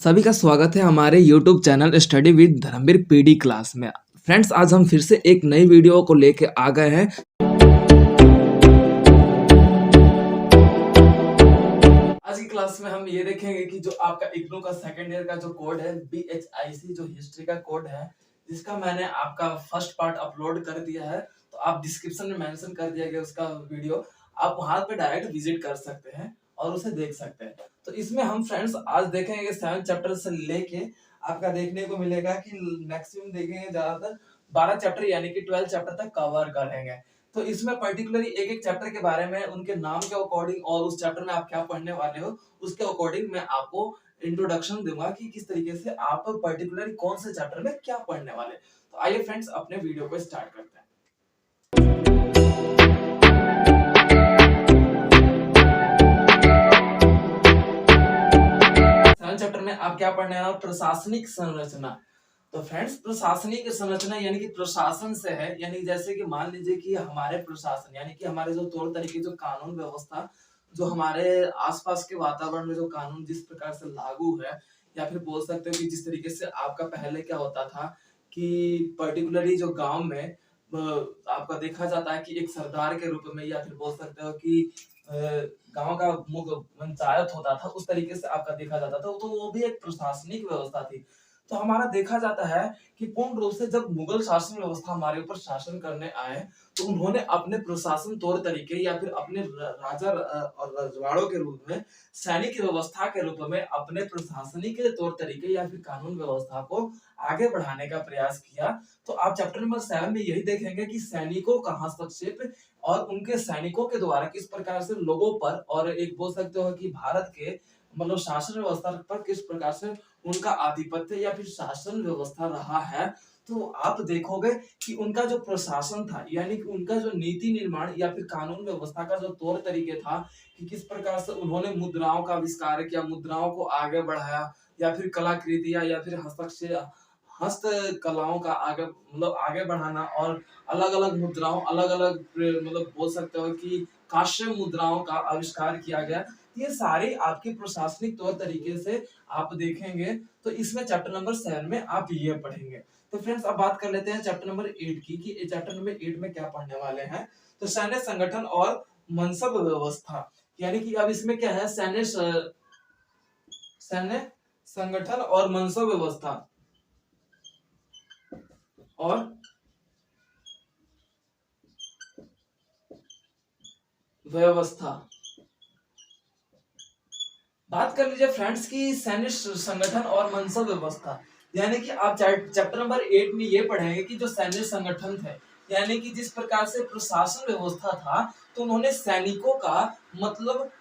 सभी का स्वागत है हमारे YouTube channel study with Dharmveer PD class में। फ्रेंड्स, आज हम फिर से एक नई वीडियो को लेके आ गए हैं। आज की क्लास में हम ये देखेंगे कि जो आपका इग्नू का सेकेंड ईयर का जो कोड है BHIC, जो हिस्ट्री का कोड है, जिसका मैंने आपका फर्स्ट पार्ट अपलोड कर दिया है, तो आप डिस्क्रिप्शन में मेंशन कर दिया गया उसका वीडियो, आप वहां पे डायरेक्ट विजिट कर सकते हैं और उसे देख सकते हैं। तो इसमें हम फ्रेंड्स आज देखेंगे 7 चैप्टर से लेके आपका देखने को मिलेगा कि मैक्सिमम देखेंगे ज्यादातर 12 चैप्टर यानी कि 12 चैप्टर तक कवर करेंगे। तो इसमें पर्टिकुलरली एक एक चैप्टर के बारे में, उनके नाम के अकॉर्डिंग और उस चैप्टर में आप क्या पढ़ने वाले हो उसके अकॉर्डिंग मैं आपको इंट्रोडक्शन दूंगा कि किस तरीके से आप पर्टिकुलरली कौन से चैप्टर में क्या पढ़ने वाले। तो आइए फ्रेंड्स अपने वीडियो को स्टार्ट करते हैं। चैप्टर में आप क्या पढ़ने वाले हो? प्रशासनिक संरचना। तो फ्रेंड्स, प्रशासनिक संरचना यानी कि प्रशासन से है, यानी जैसे कि मान लीजिए कि हमारे प्रशासन यानी कि हमारे जो तौर तरीके, जो कानून व्यवस्था, जो हमारे आसपास के वातावरण में जो कानून जिस प्रकार से लागू है, या फिर बोल सकते हो कि जिस तरीके से आपका पहले क्या होता था कि पर्टिकुलरली जो गांव में आपका देखा जाता है कि एक सरदार के रूप में, या फिर बोल सकते हो कि गांव का मुख्य पंचायत होता था, उस तरीके से आपका देखा जाता था, तो वो भी एक प्रशासनिक व्यवस्था थी। तो हमारा देखा जाता है कि पूर्ण रूप से जब मुगल शासन व्यवस्था हमारे ऊपर शासन करने आए, तो उन्होंने अपने प्रशासन तौर तरीके या फिर अपने राजा और रजवाड़ों के रूप में, सैनिक व्यवस्था के रूप में अपने प्रशासनिक तौर तरीके या फिर कानून व्यवस्था को आगे बढ़ाने का प्रयास किया। तो आप चैप्टर नंबर 7 में यही देखेंगे कि सैनिकों का हस्तक्षेप और उनके सैनिकों के द्वारा किस प्रकार से लोगों पर, और एक बोल सकते हो कि भारत के मतलब शासन व्यवस्था पर किस प्रकार से उनका आधिपत्य या फिर शासन व्यवस्था रहा है। तो आप देखोगे कि उनका जो प्रशासन था, यानी कि उनका जो नीति निर्माण या फिर कानून व्यवस्था का जो तौर तरीके था, कि किस प्रकार से उन्होंने मुद्राओं का आविष्कार किया, मुद्राओं को आगे बढ़ाया, या फिर कलाकृतियां या फिर हस्त कलाओं का आगे मतलब आगे बढ़ाना, और अलग अलग मुद्राओं, अलग अलग मतलब बोल सकते हो कि कांस्य मुद्राओं का आविष्कार किया गया। ये सारे आपके प्रशासनिक तौर तरीके से आप देखेंगे। तो इसमें चैप्टर नंबर 7 में आप ये पढ़ेंगे। तो फ्रेंड्स, अब बात कर लेते हैं चैप्टर नंबर 8 की, कि चैप्टर नंबर 8 में क्या पढ़ने वाले हैं। तो सैन्य संगठन और मनसब व्यवस्था, यानी कि अब इसमें क्या है, सैन्य संगठन और मनसब व्यवस्था। बात कर लीजिए फ्रेंड्स की सैन्य संगठन और मनसब व्यवस्था, यानी कि आप चैप्टर नंबर 8 में ये पढ़ेंगे कि जो सैन्य संगठन थे, यानी कि जिस प्रकार से प्रशासन व्यवस्था था, तो उन्होंने सैनिकों का मतलब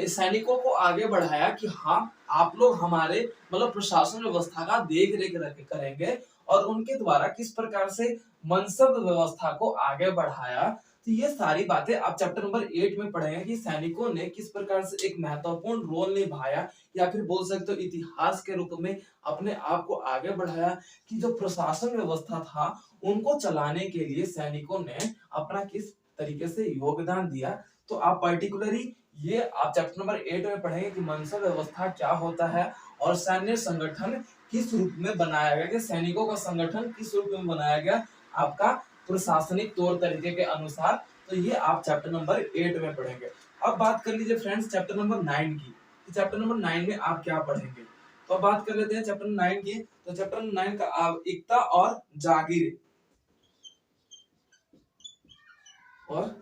सैनिकों को आगे बढ़ाया कि हाँ, आप लोग हमारे मतलब प्रशासन व्यवस्था का देख रेख करेंगे, और उनके द्वारा किस प्रकार से मनसब व्यवस्था को आगे बढ़ाया। तो ये सारी बातें आप चैप्टर नंबर 8 में पढ़ेंगे कि सैनिकों ने किस प्रकार से एक महत्वपूर्ण रोल निभाया, या फिर बोल सकते हो इतिहास के रूप में अपने आप को आगे बढ़ाया, कि जो प्रशासन व्यवस्था था उनको चलाने के लिए सैनिकों ने अपना किस तरीके से योगदान दिया। तो आप पर्टिकुलरली ये आप चैप्टर नंबर 8 में पढ़ेंगे कि मनसब व्यवस्था क्या होता है, और सैन्य संगठन किस रूप में बनाया गया, कि सैनिकों का संगठन किस रूप में बनाया गया आपका प्रशासनिक तौर तरीके के अनुसार। तो ये आप चैप्टर नंबर 8 में पढ़ेंगे। अब बात कर लीजिए फ्रेंड्स चैप्टर नंबर 9 की, चैप्टर नंबर 9 में आप क्या पढ़ेंगे। तो अब बात कर लेते हैं चैप्टर 9 की। तो चैप्टर 9 का आप एकता और जागीर, और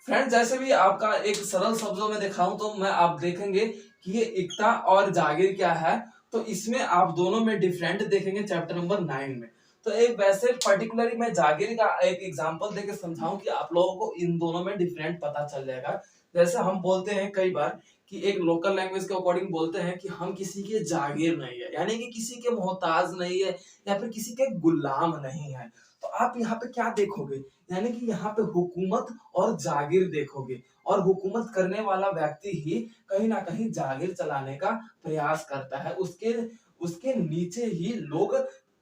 फ्रेंड्स जैसे भी आपका एक सरल शब्दों में दिखाऊं, तो मैं आप देखेंगे कि ये एकता और जागीर क्या है। तो इसमें आप दोनों में डिफरेंट देखेंगे चैप्टर नंबर 9 में। तो एक वैसे पर्टिकुलरली मैं जागीर का एक एग्जांपल देके समझाऊं कि आप लोगों को इन दोनों में डिफरेंट पता चल जाएगा। जैसे हम बोलते हैं कई बार कि एक लोकल लैंग्वेज के अकॉर्डिंग बोलते हैं कि हम किसी के जागीर नहीं है, यानी कि किसी के मोहताज नहीं है, या फिर किसी के गुलाम नहीं है। तो आप यहाँ पे क्या देखोगे, यानी कि यहाँ पे हुकूमत और जागीर देखोगे, और हुकूमत करने वाला व्यक्ति ही कहीं ना कहीं जागीर चलाने का प्रयास करता है। उसके उसके नीचे ही लोग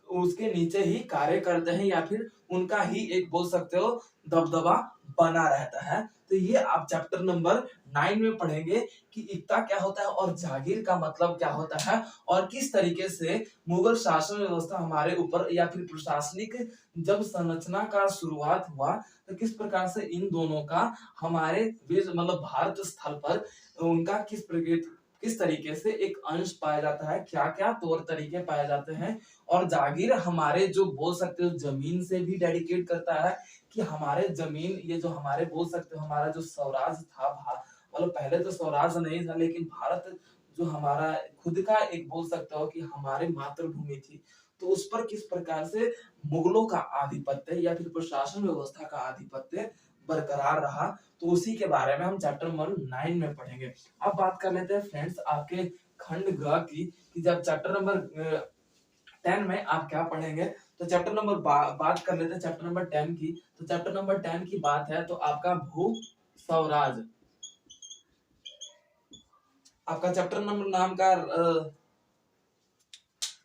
उसके नीचे ही कार्य करते हैं, या फिर उनका ही एक बोल सकते हो दबदबा बना रहता है। तो ये आप चैप्टर नंबर 9 में पढ़ेंगे कि इक्ता क्या होता है और जागीर का मतलब क्या होता है, और किस तरीके से मुगल शासन व्यवस्था हमारे ऊपर या फिर प्रशासनिक जब संरचना का शुरुआत हुआ, तो किस प्रकार से इन दोनों का हमारे मतलब भारत स्थल पर उनका किस तरीके से एक अंश पाया जाता है, क्या क्या तौर तरीके पाए जाते हैं। और जागीर हमारे जो बोल सकते हो जमीन से भी डेडिकेट करता है कि हमारे जमीन, ये जो हमारे बोल सकते हो हमारा जो स्वराज था, मतलब पहले तो स्वराज नहीं था, लेकिन भारत जो हमारा खुद का एक बोल सकते हो कि हमारी मातृभूमि थी, तो उस पर किस प्रकार से मुगलों का आधिपत्य या फिर प्रशासन व्यवस्था का आधिपत्य बरकरार रहा, तो उसी के बारे में हम चैप्टर नंबर 9 में पढ़ेंगे। अब बात कर लेते हैं फ्रेंड्स आपके खंड ग की, कि जब चैप्टर नंबर 10 में आप क्या पढ़ेंगे। तो चैप्टर नंबर बात कर लेते हैं चैप्टर नंबर 10 की। तो चैप्टर नंबर 10 की बात है तो आपका भू स्वराज, आपका चैप्टर नंबर नाम का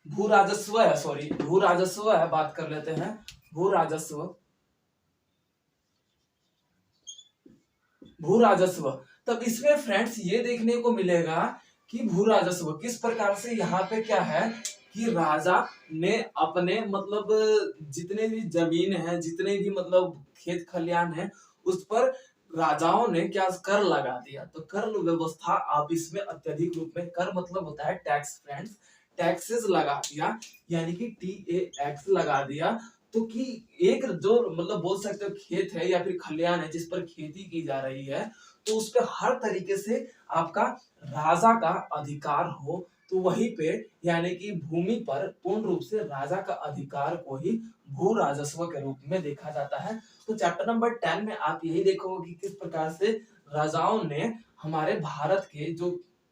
भू राजस्व है, सॉरी भू राजस्व है, बात कर लेते हैं भू राजस्व। भू राजस्व, तब इसमें फ्रेंड्स ये देखने को मिलेगा कि भू राजस्व किस प्रकार से यहाँ पे क्या है कि राजा ने अपने मतलब जितने भी जमीन है, जितने भी मतलब खेत खलियान है, उस पर राजाओं ने क्या कर लगा दिया। तो कर व्यवस्था आप इसमें अत्यधिक रूप में, कर मतलब होता है टैक्स फ्रेंड्स, टैक्सेस लगा दिया, यानी कि TAX लगा दिया। तो कि एक जो मतलब बोल सकते हो खेत है या फिर खलियान है जिस पर खेती की जा रही है, तो उस पर हर तरीके से आपका राजा का अधिकार हो, तो वहीं पे यानी कि भूमि पर पूर्ण रूप से राजा का अधिकार को ही भू राजस्व के रूप में देखा जाता है। तो चैप्टर नंबर 10 में आप यही देखोगे कि किस प्रकार से राजाओं ने हमारे भारत के जो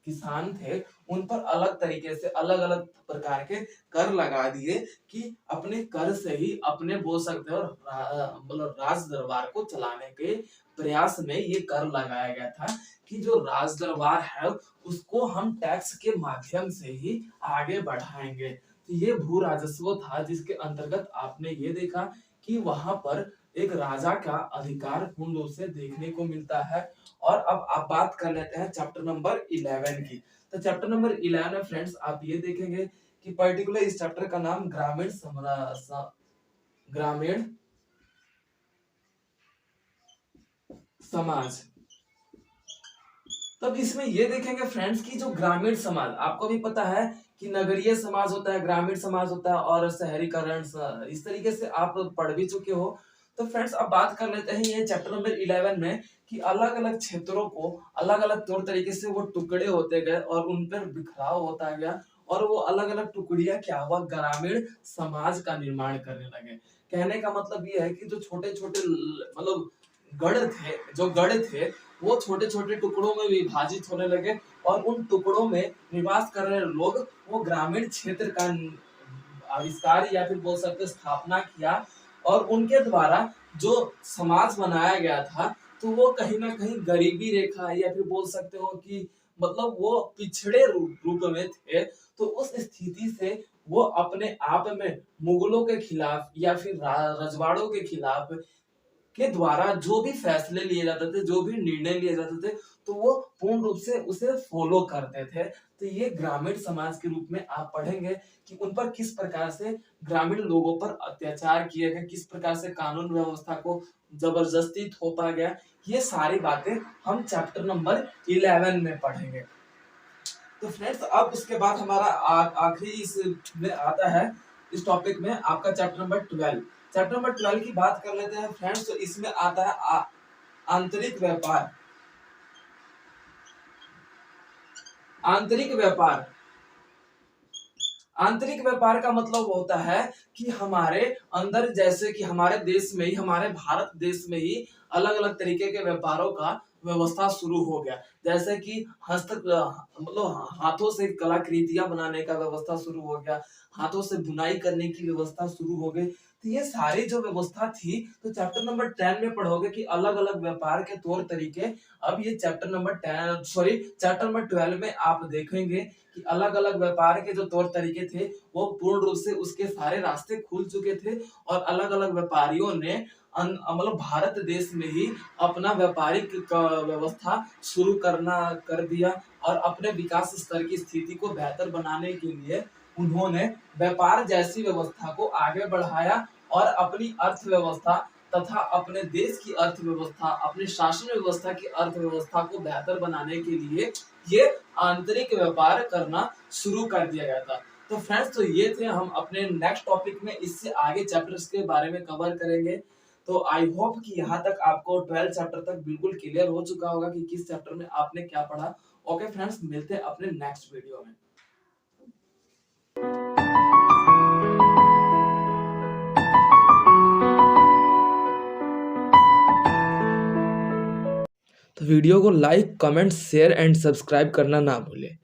किसान थे उन पर अलग तरीके से अलग अलग प्रकार के कर लगा दिए, कि अपने कर से ही अपने बोल सकते हो मतलब राज दरबार को चलाने के प्रयास में ये कर लगाया गया था, कि जो राज दरबार है उसको हम टैक्स के माध्यम से ही आगे बढ़ाएंगे। तो ये भू राजस्व था जिसके अंतर्गत आपने ये देखा कि वहां पर एक राजा का अधिकार पूर्ण रूप से देखने को मिलता है। और अब आप बात कर लेते हैं चैप्टर नंबर 11 की। तो चैप्टर नंबर 11 में फ्रेंड्स आप ये देखेंगे कि पर्टिकुलर इस चैप्टर का नाम ग्रामीण समाज। तब इसमें ये देखेंगे फ्रेंड्स कि जो ग्रामीण समाज, आपको भी पता है कि नगरीय समाज होता है, ग्रामीण समाज होता है और शहरीकरण, इस तरीके से आप पढ़ भी चुके हो। तो फ्रेंड्स अब बात कर लेते हैं ये चैप्टर नंबर 11 में कि अलग अलग क्षेत्रों को अलग अलग तौर तरीके से वो टुकड़े होते गए और उन पर बिखराव होता गया, और वो अलग अलग टुकड़ियां क्या हुआ, ग्रामीण समाज का निर्माण करने लगे। कहने का मतलब ये है कि जो छोटे छोटे मतलब गढ़ थे, जो गढ़ थे वो छोटे छोटे टुकड़ों में विभाजित होने लगे, और उन टुकड़ों में निवास कर रहे लोग वो ग्रामीण क्षेत्र का आविष्कार या फिर बोल सकते स्थापना किया, और उनके द्वारा जो समाज बनाया गया था, तो वो कहीं ना कहीं गरीबी रेखा या फिर बोल सकते हो कि मतलब वो पिछड़े रूप में थे। तो उस स्थिति से वो अपने आप में मुगलों के खिलाफ या फिर रजवाड़ों के खिलाफ के द्वारा जो भी फैसले लिए जाते थे, जो भी निर्णय लिए जाते थे, तो वो पूर्ण रूप से उसे फॉलो करते थे। तो ये ग्रामीण समाज के रूप में आप पढ़ेंगे कि उन पर किस प्रकार से ग्रामीण लोगों पर अत्याचार किए गए, किस प्रकार से कानून व्यवस्था को जबरदस्ती थोपा गया। ये सारी बातें हम चैप्टर नंबर 11 में पढ़ेंगे। तो फ्रेंड्स अब उसके बाद हमारा आखिरी इस में आता है, इस टॉपिक में आपका चैप्टर नंबर 12। चैप्टर नंबर 12 की बात कर लेते हैं फ्रेंड्स। तो इसमें आता है आंतरिक व्यापार। आंतरिक व्यापार, आंतरिक व्यापार का मतलब होता है कि हमारे अंदर, जैसे कि हमारे देश में ही, हमारे भारत देश में ही अलग अलग तरीके के व्यापारों का व्यवस्था शुरू हो गया। जैसे कि मतलब हाथों से कलाकृतियां बनाने का व्यवस्था शुरू हो गया, हाथों से बुनाई करने की व्यवस्था शुरू हो गई। तो ये सारी जो व्यवस्था थी, तो चैप्टर नंबर 10 में पढ़ोगे कि अलग अलग व्यापार के तौर तरीके। अब ये चैप्टर नंबर 12 में आप देखेंगे कि अलग अलग व्यापार के जो तौर तरीके थे वो पूर्ण रूप से उसके सारे रास्ते खुल चुके थे और अलग अलग व्यापारियों ने मतलब भारत देश में ही अपना व्यापारिक व्यवस्था शुरू कर दिया और अपने विकास स्तर की स्थिति को बेहतर बनाने के लिए उन्होंने व्यापार जैसी व्यवस्था को आगे बढ़ाया और अपनी अर्थव्यवस्था तथा अपने देश की अर्थव्यवस्था, अपने शासन व्यवस्था की अर्थव्यवस्था को बेहतर बनाने के लिए ये आंतरिक व्यापार करना शुरू कर दिया गया था। तो फ्रेंड्स, तो ये थे हम अपने नेक्स्ट टॉपिक में इससे आगे चैप्टर्स के बारे में कवर करेंगे। तो आई होप कि यहाँ तक आपको 12 चैप्टर तक बिल्कुल क्लियर हो चुका होगा कि किस चैप्टर में आपने क्या पढ़ा। ओके फ्रेंड्स, मिलते हैं अपने नेक्स्ट वीडियो में। तो वीडियो को like, comment, share and subscribe करना ना भूलें।